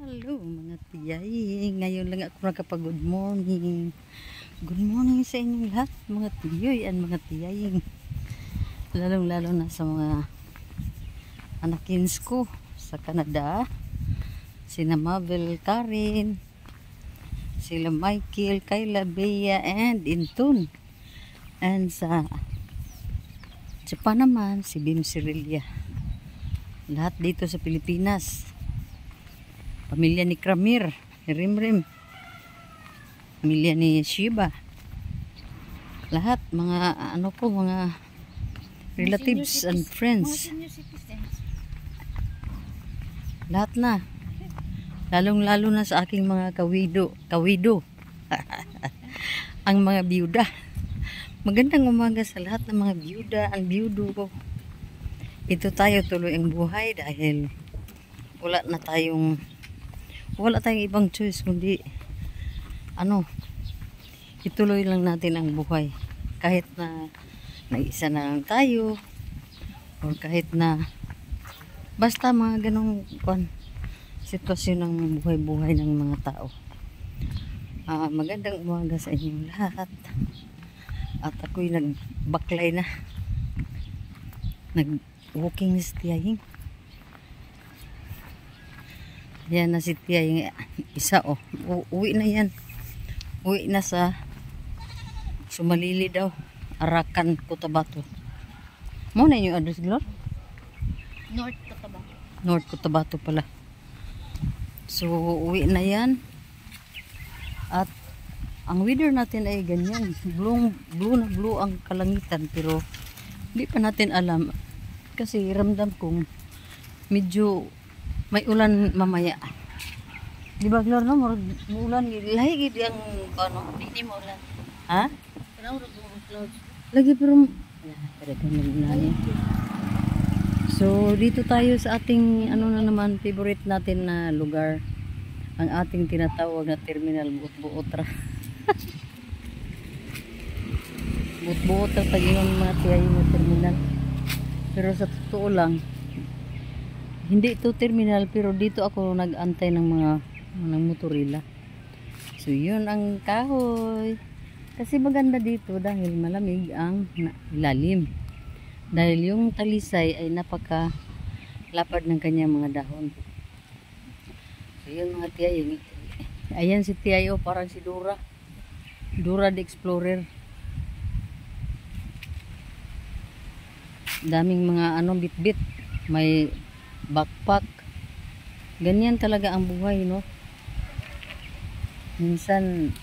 Hello mga tiyay, ngayon lang ako nakapag-good morning. Good morning sa inyong lahat mga tiyoy and mga tiyay. Lalong lalo na sa mga anakins ko sa Canada. Sina Mabel, Karen, sila Michael, Kayla, Bea, and Intun. And sa Japan naman, si Bim Cirilia. Lahat dito sa Pilipinas. Pamilya ni Kramir, ni Rimrim, pamilya ni Shiba. Lahat mga ano ko, mga relatives and friends. Lahat na. Lalong-lalo na sa aking mga kawido. Ang mga biyuda. Magandang umaga sa lahat ng mga biyuda, ang biyudo ko. Ito tayo tuloy ang buhay dahil wala tayong ibang choice kundi ituloy lang natin ang buhay kahit na nag-isa na lang tayo o kahit na basta mga ganong sitwasyon ng buhay-buhay ng mga tao. Magandang umaga sa inyong lahat at ako'y nagbaklay na, nag-walking staying. Yan na si Tia yung isa uwi na yan. Uwi na sa Sumalili daw. Arakan, Cotabato. Mo na yung address, Glor? North Cotabato. North Cotabato pala. So uwi na yan. At ang weather natin ay ganyan. Blue na blue ang kalangitan. Pero hindi pa natin alam. Kasi ramdam kong medyo may ulan mamaya. Di ba, Glor, no? May ulan. Lahi gid ang Hindi mo ulan. ha? Pero clouds. Lagi pero so dito tayo sa ating na naman favorite natin na lugar. Ang ating tinatawag na terminal Buot-Buotra. Buot-Buotra tagingon mga tiyayo na terminal. Pero sa totoo lang hindi ito terminal, pero dito ako nag-antay ng mga motorila. So yun ang kahoy. Kasi maganda dito dahil malamig ang ilalim. Dahil yung talisay ay napaka lapad ng kanyang mga dahon. So yun mga tiyay. Ayan si Tiyayo, parang si Dora. Dora the Explorer. Daming mga bit-bit. May backpack. Ganyan talaga ang buhay, no? Minsan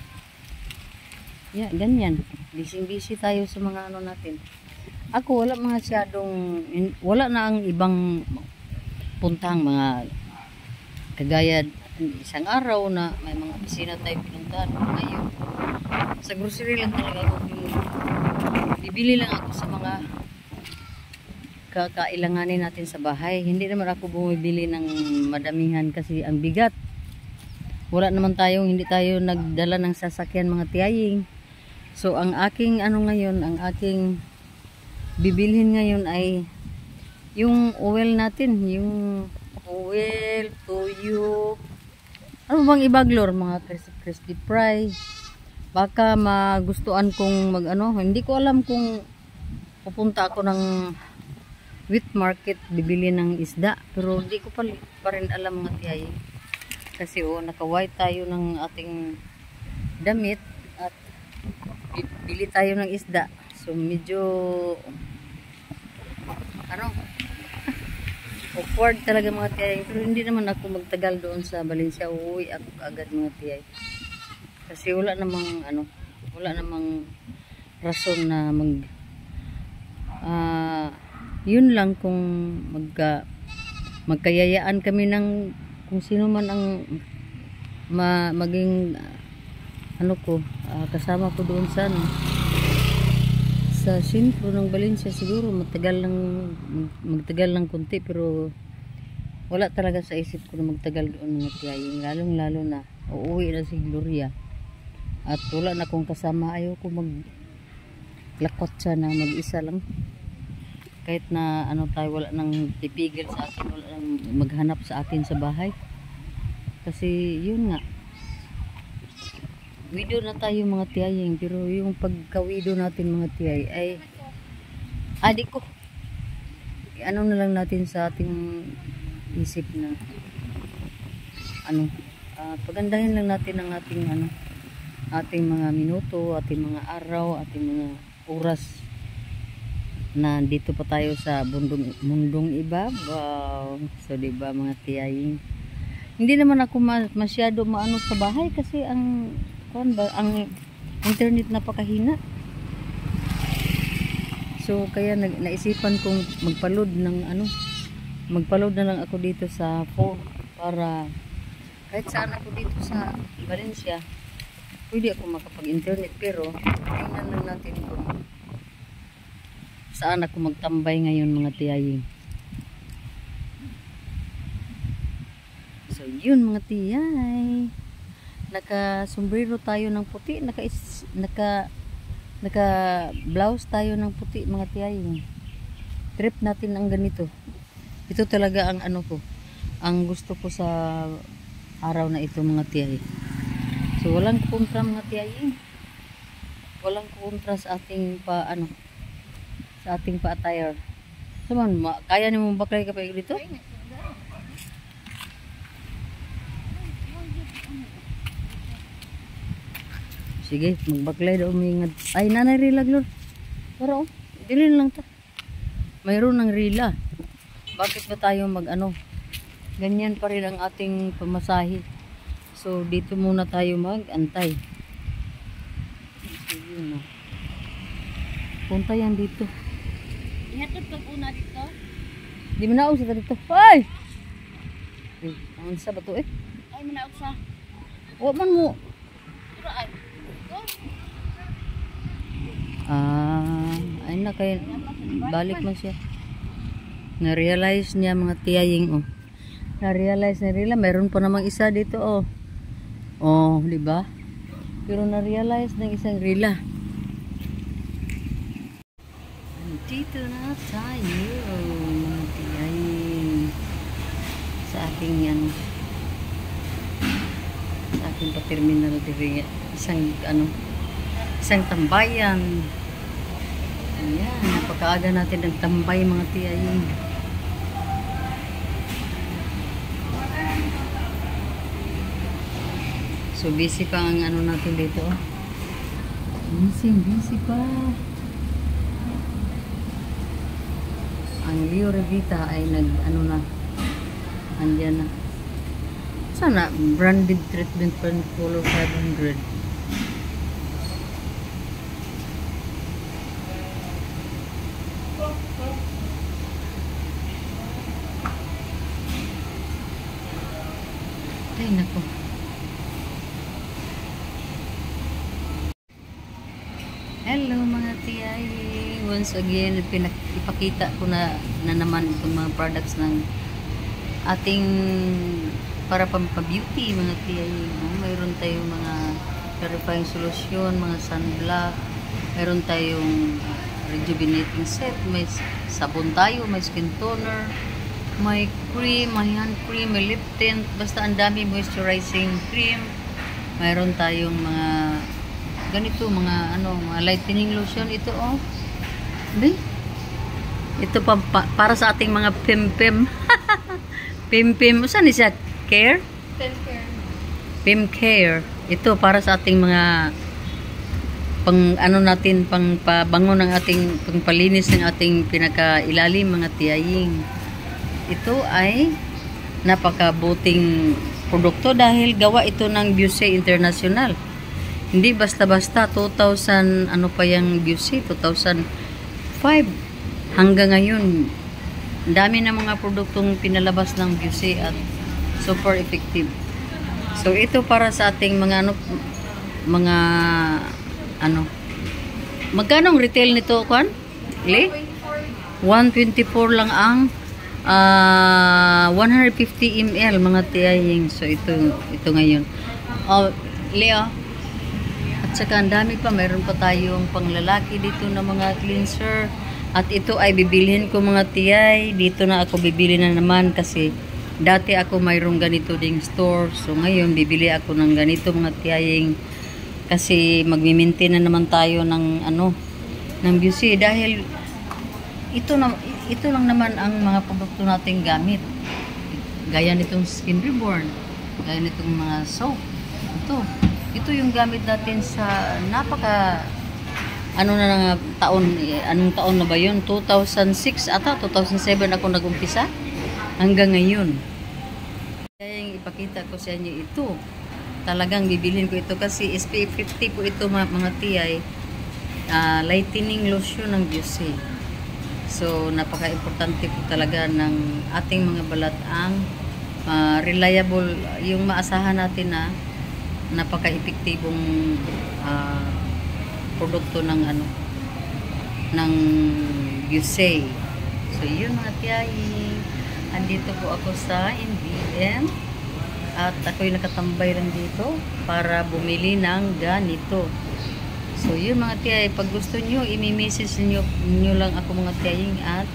ganyan. Busy tayo sa mga natin. Ako wala wala na ang ibang puntang mga kagaya isang araw na may mga opisina tayo pinuntahan. Ngayon sa grocery lang talaga ako bibili lang ako sa mga kakailanganin natin sa bahay. Hindi naman ako bumibili ng madamihan kasi ang bigat. Wala naman hindi tayo nagdala ng sasakyan mga tiyaying. So ang aking ngayon, ang aking bibilhin ngayon ay yung oil natin, yung oil, toyo. Ano bang iba, Glor? Mga crispy fry. Baka magustuhan kong hindi ko alam kung pupunta ako ng wheat market bibili ng isda, pero hindi ko pa rin alam mga tiyay kasi naka-white tayo ng ating damit at bibili tayo ng isda, so medyo awkward talaga mga tiyay, pero hindi naman ako magtagal doon sa Valencia. Uuwi ako agad mga tiyay kasi wala namang rason na yun lang kung magkayayaan kami ng kung sino man ang maging kasama ko doon sa sentro ng Valencia. Siguro magtagal lang kunti, pero wala talaga sa isip ko na magtagal doon mga tiyay, lalong-lalo na uuwi na si Gloria at wala na akong kasama. Ayoko maglakot siya na mag-isa lang. Kahit na tayo, wala nang pipigil sa akin, wala nang maghanap sa akin sa bahay. Kasi yun nga, widow na tayo mga tiyaying, pero yung pagka-widow natin mga tiyay ay adik ko. Ano na lang natin sa ating isip na pagandahin lang natin ang ating mga minuto, ating mga araw, ating mga oras na dito pa tayo sa mundong ibabaw. So diba mga tiyaying, hindi naman ako masyado maano sa bahay kasi ang internet napakahina. So kaya naisipan kong magpa-load na lang ako dito sa phone para kahit saan ako dito sa Valencia pwede ako makapag-internet, pero tingnan lang natin kung saan ako magtambay ngayon mga tiyaying. So yun mga tiyay, naka-sombrero tayo ng puti, naka blouse tayo ng puti mga tiyaying. Trip natin ang ganito. Ito talaga ang ang gusto ko sa araw na ito mga tiyay. So walang kontra mga tiyaying, walang kontra sa ating sa ating pa-attire. So kaya ni mo baklay ka pa dito? Sige, magbaklay daw umingad. Ay, nanay rila, Lord. Pero, dilin lang ta. Mayroon ng rila. Bakit ba tayo ganyan pa rin ang ating pamasahe. So, dito muna tayo mag-antay. So, yun na. Punta yan dito. Ihatod pag una dito. Di mo na sa dito. Ay! Ang sa ba to eh? Ay, manaog sa. Huwag man mo. Pero ay. Ay na kayo, balik man siya. Na-realize niya mga tiyaying na-realize na rila, mayroon pa namang isa dito di ba? Pero na-realize ng isang rila. Dito na tayo mga tiyaying sa ating sa ating pa-terminal dito, isang tambayan. Ayan, napakaaga natin ng tambay mga tiyaying. So busy pa ang natin dito. Busy pa. Ang Leo Revita ay andyan na. Sana branded treatment for color 500. Ay nako. Hello mga tiyay. Once again, ipakita ko na naman itong mga products ng ating para pampa-beauty mga tiyay. Mayroon tayong mga clarifying solution, mga sunblock. Mayroon tayong rejuvenating set. May sabon tayo, may skin toner, may cream, may hand cream, may lip tint. Basta ang dami moisturizing cream. Mayroon tayong mga ganito, mga lightening lotion. Ito ito para sa ating mga pim-pim. Pim-pim, saan siya? Care? Pim Care. Ito para sa ating mga pang pabango ng ating pangpalinis ng ating pinakailalim mga tiyaying. Ito ay napakabuting produkto dahil gawa ito ng Busey International. Hindi basta-basta 2000 pa yung Busey, 2005 hanggang ngayon. Dami na mga produktong pinalabas ng Busey at super effective. So ito para sa ating mga magkano ang retail nito kan? 124 lang ang 150 ml mga tiyaying. So ito ngayon. Leo. At saka ang dami pa, mayroon pa tayong panglalaki dito na mga cleanser. At ito ay bibilhin ko mga tiyay. Dito na ako bibili na naman kasi Dati ako mayroong ganito ding store. So ngayon bibili ako ng ganito mga tiyaying kasi magmi-maintain na naman tayo ng ano ng beauty dahil ito lang naman ang mga produkto nating gamit. Gaya nitong Skin Reborn, gaya nitong mga soap. Ito yung gamit natin sa napaka ano na nga taon, anong taon na ba yun? 2006 ata, 2007 ako nag-umpisa hanggang ngayon. Kaya yung ipakita ko sa inyo ito. Talagang bibilhin ko ito kasi SPF 50 po ito mga tiyay. Lightening lotion ng Beauty. So napaka-importante po talaga ng ating mga balat ang reliable, yung maasahan natin na napaka-epektibong produkto ng ano ng Beauty. So yun mga tiyay, andito po ako sa MBM at ako'y nakatambay lang dito para bumili ng ganito. So yun mga tiyay, pag gusto nyo imi-message nyo lang ako mga tiyaying at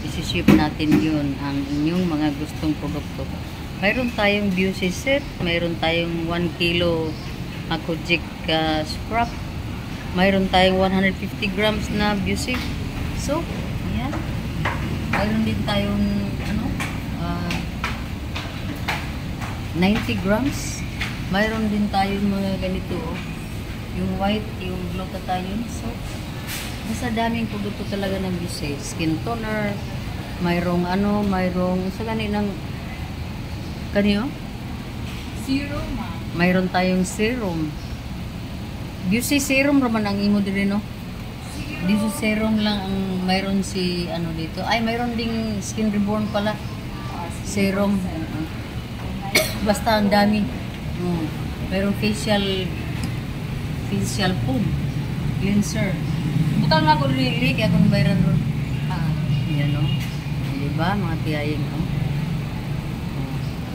isi-ship natin yun ang inyong mga gustong produkto. Mayroon tayong Beauty set, mayroon tayong 1 kilo Kojic scrap, mayroon tayong 150 grams na Beauty soap. Yan. Mayroon din tayong ano 90 grams. Mayroon din tayong mga ganito yung white, yung glutathione soap. Basta daming produkto talaga ng Beauty. Skin toner, mayroong ano, mayroong sa ng kanyo? Serum, ma'am. Mayroon tayong serum. Beauty serum raman ang imo diri no? Dito serum lang ang mayroon si ano dito. Ay mayroon ding Skin Reborn pala. Serum. Basta ang dami. Mayroong facial foam, cleanser. Butang nga ko rin kaya kung bayran ron. Yan no. Diba mga tiyaying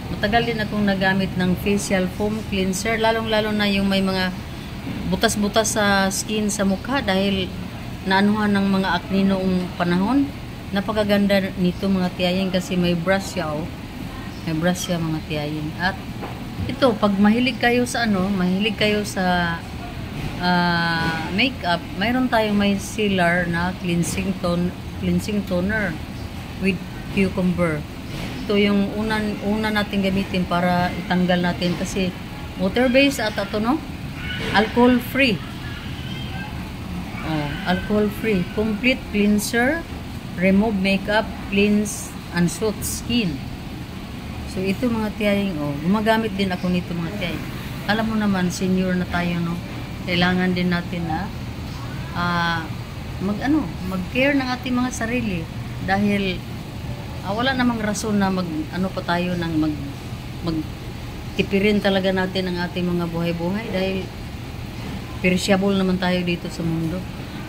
matagal din akong nagamit ng facial foam cleanser, lalong-lalo na yung may mga butas-butas sa skin sa mukha dahil naanuhan ng mga acne noong panahon. Napakaganda nito mga tiyaying kasi may brush siya may brush siya mga tiyaying. At ito, pag mahilig kayo sa mahilig kayo sa makeup, mayroon tayong may sealer na cleansing toner with cucumber. Ito yung una natin gamitin para itanggal natin kasi water based at ito no, alcohol free. Alcohol free, complete cleanser, remove makeup, cleanse and soothe skin. So ito mga tiyaying gumagamit din ako nito mga tiyaying. Alam mo naman senior na tayo no, kailangan din natin na mag-care ng ating mga sarili dahil wala namang rason na pa tayo ng magtipirin talaga natin ang ating mga buhay-buhay dahil perishable naman tayo dito sa mundo.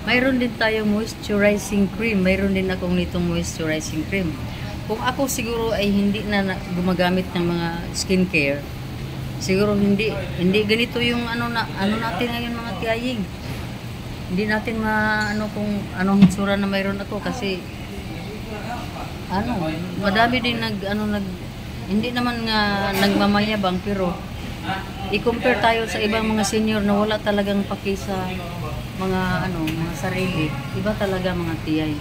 Mayroon din tayong moisturizing cream. Mayroon din akong nitong moisturizing cream. Kung ako siguro ay hindi na gumagamit ng mga skincare, siguro hindi ganito yung natin ngayon mga tiyaying. Hindi natin kung anong hitsura na mayroon ako kasi madami din hindi naman nga nagmamayabang pero i-compare tayo sa ibang mga senior na wala talagang paki sa mga sarili. Iba talaga mga tiyay.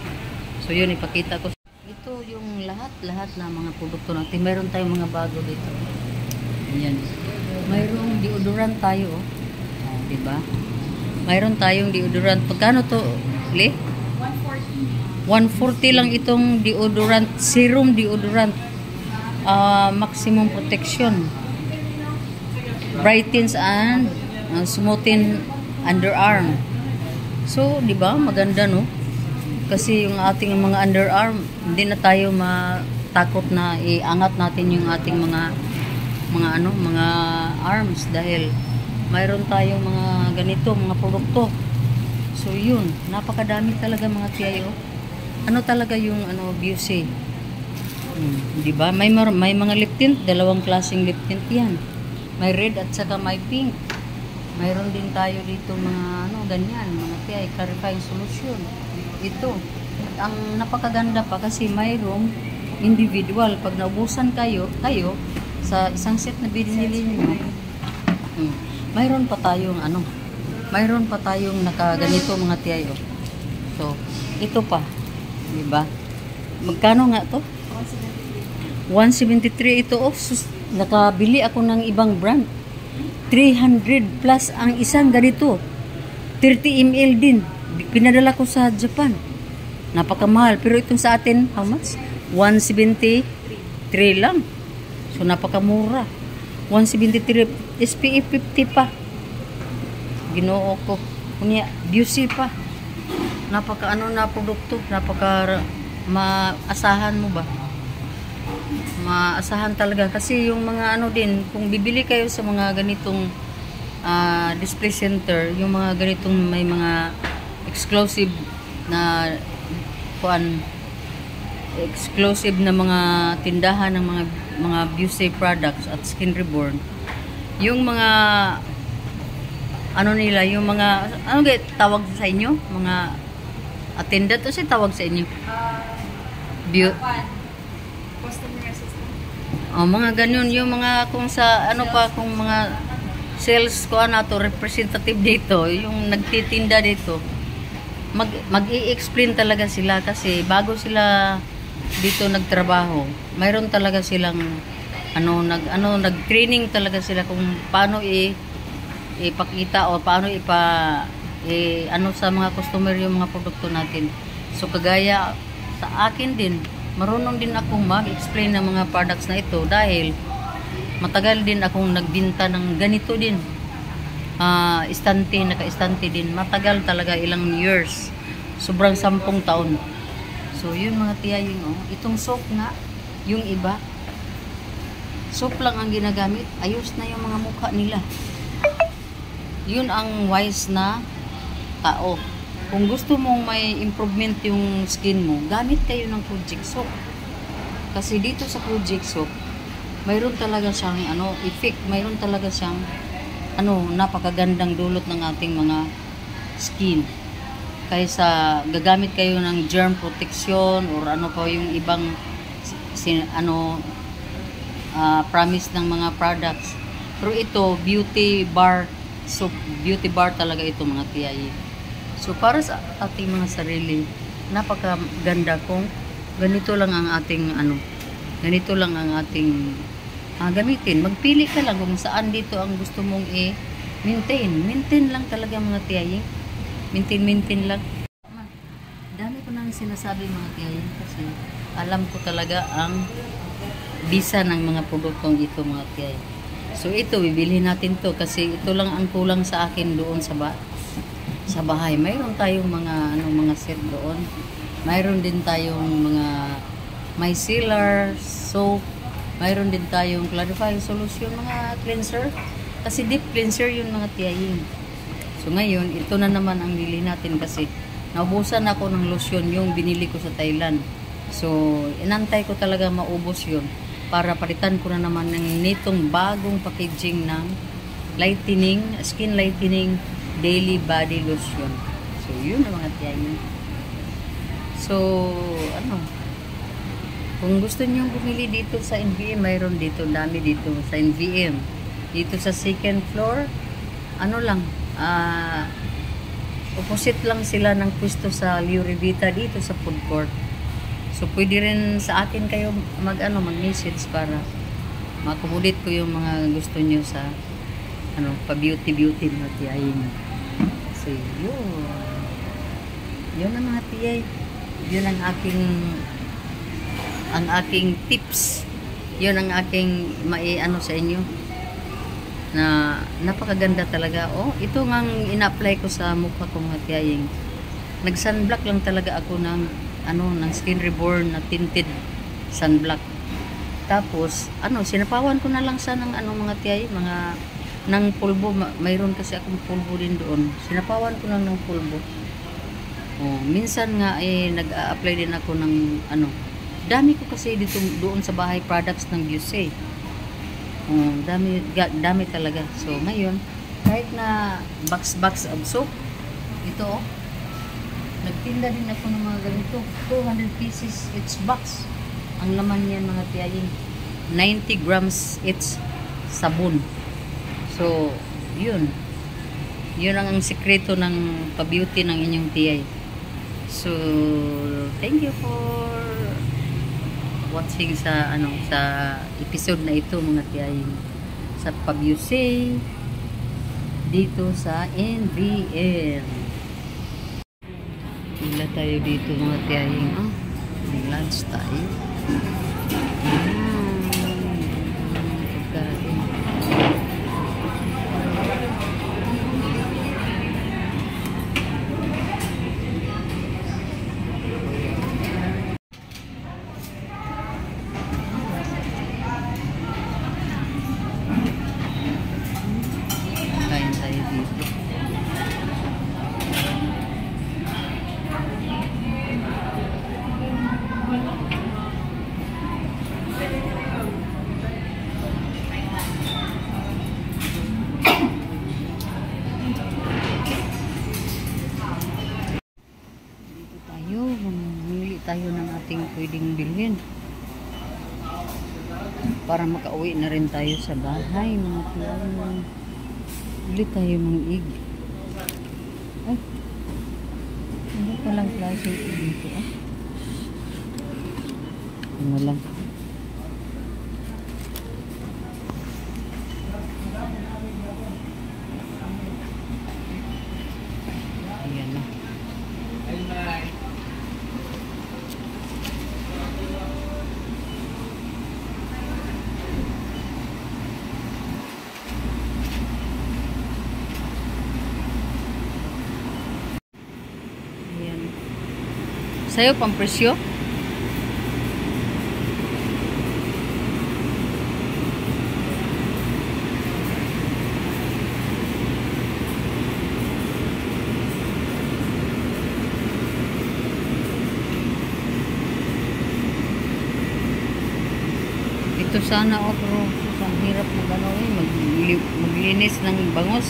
So yun, ipakita ko. Ito yung lahat na mga produkto natin. Mayroon tayong mga bago dito. Ayan. Mayroong deodorant tayo. Diba? Mayroon tayong deodorant. Pagkano to, Le? 140 lang itong deodorant, serum deodorant. Maximum protection. Brightens and smoothen underarm. So, di ba? Maganda, no? Kasi yung ating mga underarm, hindi na tayo matakot na iangat natin yung ating mga arms dahil mayroon tayong mga ganito, mga produkto. So, yun. Napakadami talaga mga tiyayo. Talaga yung Beauty. Di ba? May mga lip tint, dalawang klaseng lip tint yan. May red at saka may pink. Mayroon din tayo dito mga ganyan, mga tiyay, clarifying solution. Ito. Ang napakaganda pa kasi mayroong individual. Pag naubusan kayo sa isang set na binili niyo. Mayroon pa tayong mayroon pa tayong nakaganito mga tiyayo. So, ito pa. Diba? Magkano nga to? 173 ito. Oh, nakabili ako ng ibang brand. 300 plus ang isang ganito. 30 ml din. Pinadala ko sa Japan. Napakamahal. Pero itong sa atin, how much? 173 lang. So, napakamura. 173 SPF 50 pa. Ginoo ko. Kunya, Busy pa. Napaka na produkto. Napaka maasahan mo ba? Maasahan talaga. Kasi yung mga din, kung bibili kayo sa mga ganitong display center, yung mga ganitong may mga exclusive na exclusive na mga tindahan ng mga beauty products at Skin Reborn, yung mga nila, yung mga tawag sa inyo, mga attendant o tawag sa inyo, Customer assistant. mga ganun, yung mga kung sa kung mga sales ko representative dito, yung nagtitinda dito, mag-i-explain talaga sila kasi bago sila dito nagtrabaho, mayroon talaga silang nag-training talaga sila kung paano ipakita o paano sa mga customer yung mga produkto natin. So kagaya sa akin din, marunong din akong mag-explain ng mga products na ito dahil matagal din akong nagbinta ng ganito din. Naka-istante din. Matagal talaga, ilang years. Sobrang 10 taon. So, yun mga tiyaying, itong soap nga, yung iba, soap lang ang ginagamit. Ayos na yung mga mukha nila. Yun ang wise na tao. Kung gusto mong may improvement yung skin mo, gamit kayo ng Project Soap. Kasi dito sa Project Soap, mayroon talaga siyang effect. Mayroon talaga siyang napakagandang dulot ng ating mga skin. Kaysa gagamit kayo ng germ protection or yung ibang promise ng mga products. Pero ito, beauty bar soap, beauty bar talaga ito mga tiyayi. So para sa ating mga sarili, napakaganda kung ganito lang ang ating ganito lang ang ating gamitin. Magpili ka lang kung saan dito ang gusto mong i-maintain. Maintain lang talaga mga tiyayi. Maintain lang. Dami ko nang sinasabi mga tiyayi kasi alam ko talaga ang bisa ng mga produktong ito mga tiyayi. So ito, bibilhin natin to kasi ito lang ang kulang sa akin doon sa bahay. Mayroon tayong mga set doon. Mayroon din tayong mga micellar soap. Mayroon din tayong clarifying solution, mga cleanser. Kasi deep cleanser yun mga tiyaying. So ngayon, ito na naman ang bili natin kasi naubusan ako ng lotion yung binili ko sa Thailand. So, inantay ko talaga maubos yun para palitan ko na naman ng nitong bagong packaging ng skin lightening daily body lotion. So, yun na mga tiyaying. So, kung gusto niyo bumili dito sa NVM, mayroon dito, dami dito sa NVM. Dito sa second floor, opposite lang sila ng pwesto sa Leo Revita dito sa food court. So, pwede rin sa akin kayo mag-message para ma-accommodate ko yung mga gusto niyo sa pa-beauty mga tiyayin. So, yun ang mga tiyay. Yun ang aking tips. Yun ang aking sa inyo na napakaganda talaga. Ito ngang ina-apply ko sa mukha ko mga tiyaying. Nag-sunblock lang talaga ako ng Skin Reborn na tinted sunblock. Tapos sinapawan ko na lang sa ng mga tiyay, ng pulbo. Mayroon kasi akong pulbo din doon. Sinapawan ko lang ng pulbo. Minsan nga nag-a-apply din ako ng dami ko kasi dito doon sa bahay products ng Busey. Dami talaga. So ngayon, kahit na box of soap, ito nagtinda din ako ng mga ganito. 200 pieces each box. Ang laman niyan mga tiyaying 90 grams each sabon. So, yun. Yun ang sikreto ng pa-beauty ng inyong tiyay. So, thank you for watching sa episode na ito mga tiyaying sa pa-beauty dito sa NBN. Wala tayo dito mga tiyaying. May lunch tayo. Kain tayo dito. Mamili tayo ng ating pwedeng bilhin para makauwi na rin tayo sa bahay mga tiyaying. Bili tayo ng ig. Ay, ano palang klase dito ano lang. Ayan na. Sa'yo, pang presyo? Ito sana pero ang hirap maglinis ng bangos.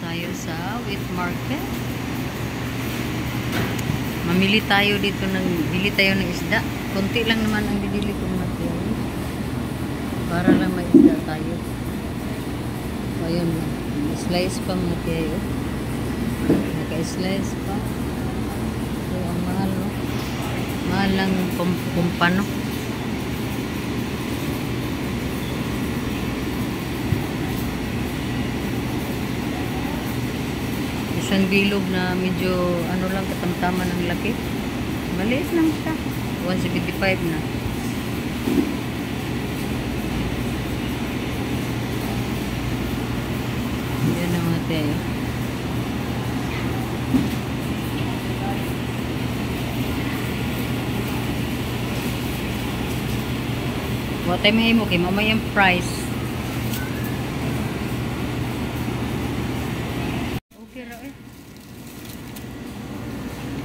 Tayo sa wheat market. Mamili tayo dito bili tayo ng isda. Konti lang naman ang bibili ko mga tiyaying. Para lang may isda tayo. So, ayun lang. Slice pa mga tiyaying. Naka-slice pa. So, ang mahal, no? Mahal lang kumpano. Isang bilog na medyo ano lang katamtaman ng laki. Maliit lang siya. 175 na. Yan na mga tayo. What time mo kay mamaya yung price.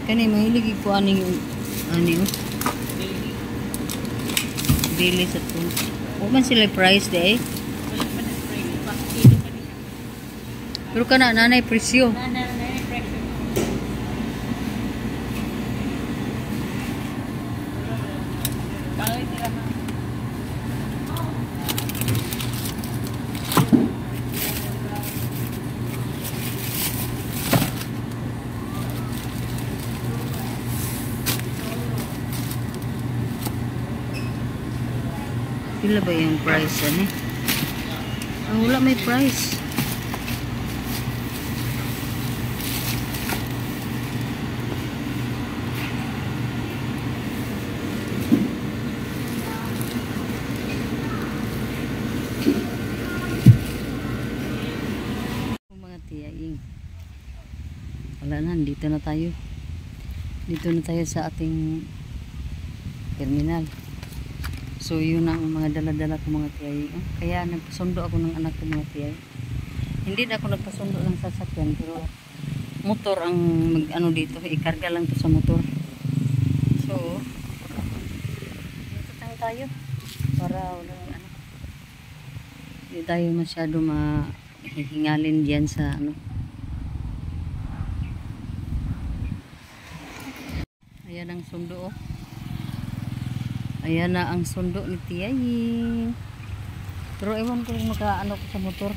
Kani mahilig ko aning daily sa tun. O man sila price de pero kana nanay presyo. Pila ba yung price ani? Wala may price. Mga tiyaying. Wala na, dito na tayo. Dito na tayo sa ating terminal. So yun ang mga dala-dala ko mga tiyay. Kaya nagpasundo ako ng anak ko mga tiyay. Hindi na ako nagpasundo ng sasakyan pero motor ang ano dito, ikarga lang to sa motor. So dito tayo para wala ano. Hindi tayo masyado mahihingalin diyan sa ano. Ayan ang sundo, oh. Ayan na ang sundo ni Tiyaying. Pero ewan ko kung makaano ko sa motor.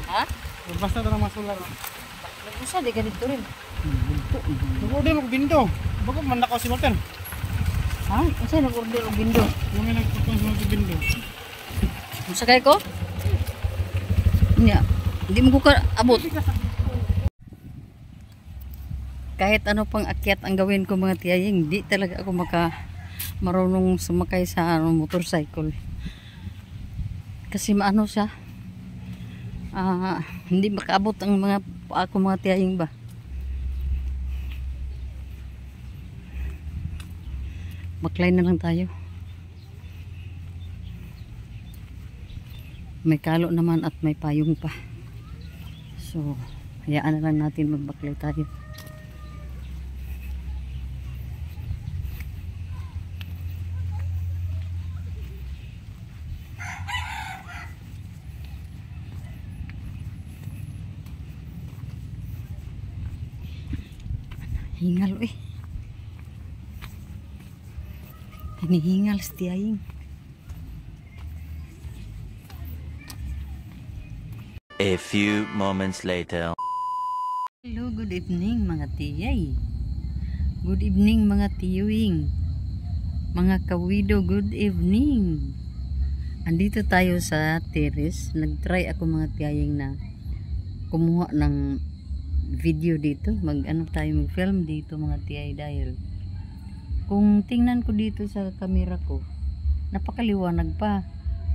Ha? Basta ito naman solar. Nag-usa, di ka dito rin. Nag-order ako bindo. Bago man nakaw si Martin. Ha? Kasi nag-order o bindo. Yung may nagpapang sa bindo. Masakay ko? Hindi mo ko abot. Kahit ano pang akyat ang gawin ko mga Tiyaying, hindi talaga ako marunong sumakay sa motorcycle. Kasi maano siya. Hindi makaabot ang ako mga Tiyaying ba. Baklay na lang tayo. May kalo naman at may payong pa. So, hayaan na lang natin magbaklay tayo. Hingal eh. Hinihingal si Tiyaying. A few moments later. Hello, good evening mga Tiyay. Good evening mga Tiyuing. Mga kawido, good evening. Andito tayo sa terrace. Nag-try ako mga Tiyaying na kumuha ng video dito. Mag-film dito mga Tiyay dahil kung tingnan ko dito sa camera ko, napakaliwanag pa.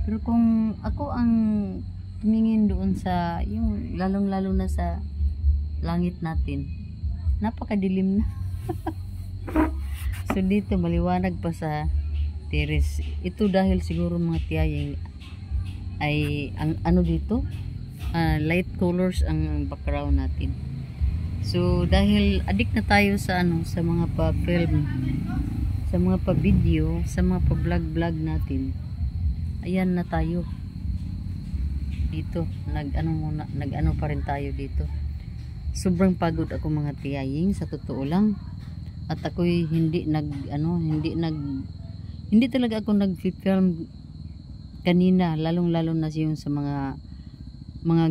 Pero kung ako ang tumingin doon sa yung lalong-lalo na sa langit natin, napakadilim na. So dito maliwanag pa sa terrace. Ito dahil siguro mga Tiyaying ay ang ano dito, light colors ang background natin. So dahil addict na tayo sa sa mga pa-film, sa mga pa-video, sa mga pa-vlog natin. Ayan na tayo. Dito, nag-ano pa rin tayo dito. Sobrang pagod ako mga Tiyaying sa totoo lang. At ako'y hindi talaga ako nag-film kanina, lalong-lalo na yung sa mga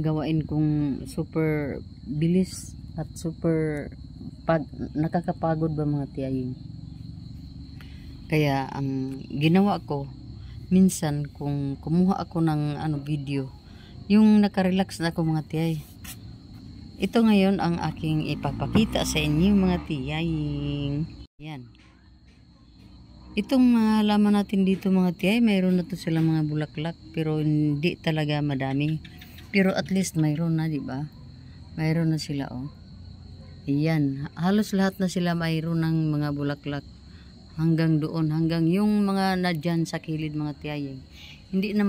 gawain kong super bilis at super nakakapagod ba mga Tiyaying. Kaya ang ginawa ko minsan kung kumuha ako ng video, yung nakarelax na ako mga Tiyay. Ito ngayon ang aking ipapakita sa inyo mga Tiyaying. Yan. Itong mga laman natin dito mga Tiyay, mayroon na to sila mga bulaklak pero hindi talaga madami. Pero at least mayroon na, di ba? Mayroon na sila, oh. Ayan, halos lahat na sila mayroon ng mga bulaklak. Hanggang doon, hanggang yung mga nadyan sa kilid mga Tiyaying. Hindi na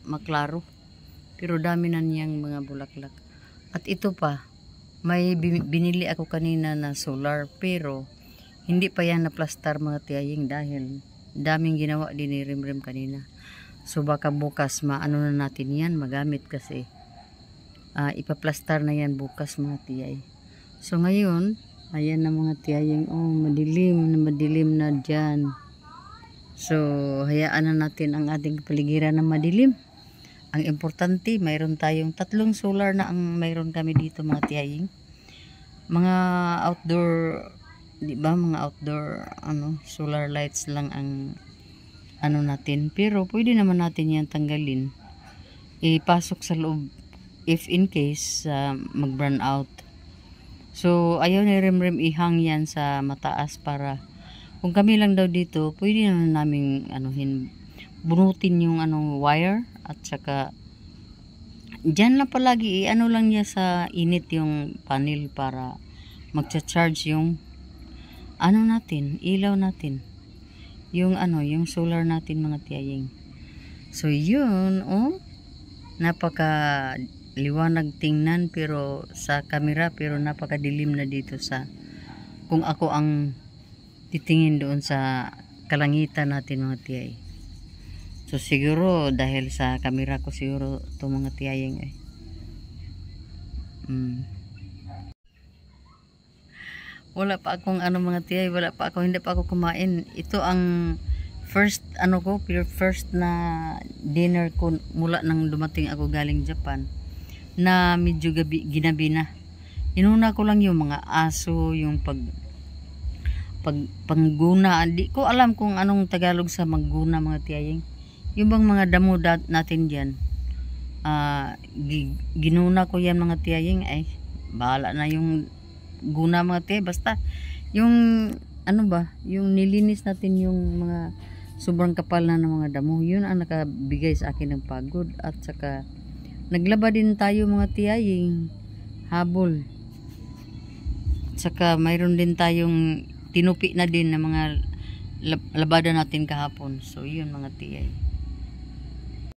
maklaro. Pero dami na niyang mga bulaklak. At ito pa, may binili ako kanina na solar pero hindi pa yan na-plaster mga Tiyaying dahil daming ginawa din ni Rimrim kanina. So baka bukas maano na natin yan, magamit kasi. Ipaplastar na yan bukas mga Tiyay. So ngayon, ayan na mga Tiyaying, oh madilim na dyan. So hayaan na natin ang ating paligiran na madilim. Ang importante, mayroon tayong 3 solar na ang mayroon kami dito mga Tiyaying. Mga outdoor, di ba, mga outdoor solar lights lang ang natin. Pero pwede naman natin yan tanggalin. Ipasok sa loob if in case mag-burn out. So ayaw ni Rimrim ihang yan sa mataas para kung kami lang daw dito, pwede naman namin bunutin yung wire at saka dyan lang palagi lang niya sa init yung panel para magcha-charge yung natin, ilaw natin. yung ano, yung solar natin mga tiyaying. So yun, oh, napaka liwanag tingnan pero sa camera, pero napakadilim na dito sa kung ako ang titingin doon sa kalangitan natin mga tiyay. So siguro dahil sa camera ko siguro to mga tiyaying eh. Wala pa akong ano mga tiyay, hindi pa ako kumain. Ito ang first ano ko, first na dinner ko mula nang dumating ako galing Japan na medyo ginabi na. Inuna ko lang yung mga aso, yung pangguna. Di ko alam kung anong Tagalog sa magguna mga tiyaying. Yung bang mga damo natin diyan. Ginuna ko yan mga tiyaying ay bahala na yung guna mga tiyay, basta yung ano ba, yung nilinis natin yung mga sobrang kapal na ng mga damo, yun ang nakabigay sa akin ng pagod. At saka naglaba din tayo mga tiyaying habol, at saka mayroon din tayong tinupi na din ng mga labada natin kahapon. So yun mga tiyay.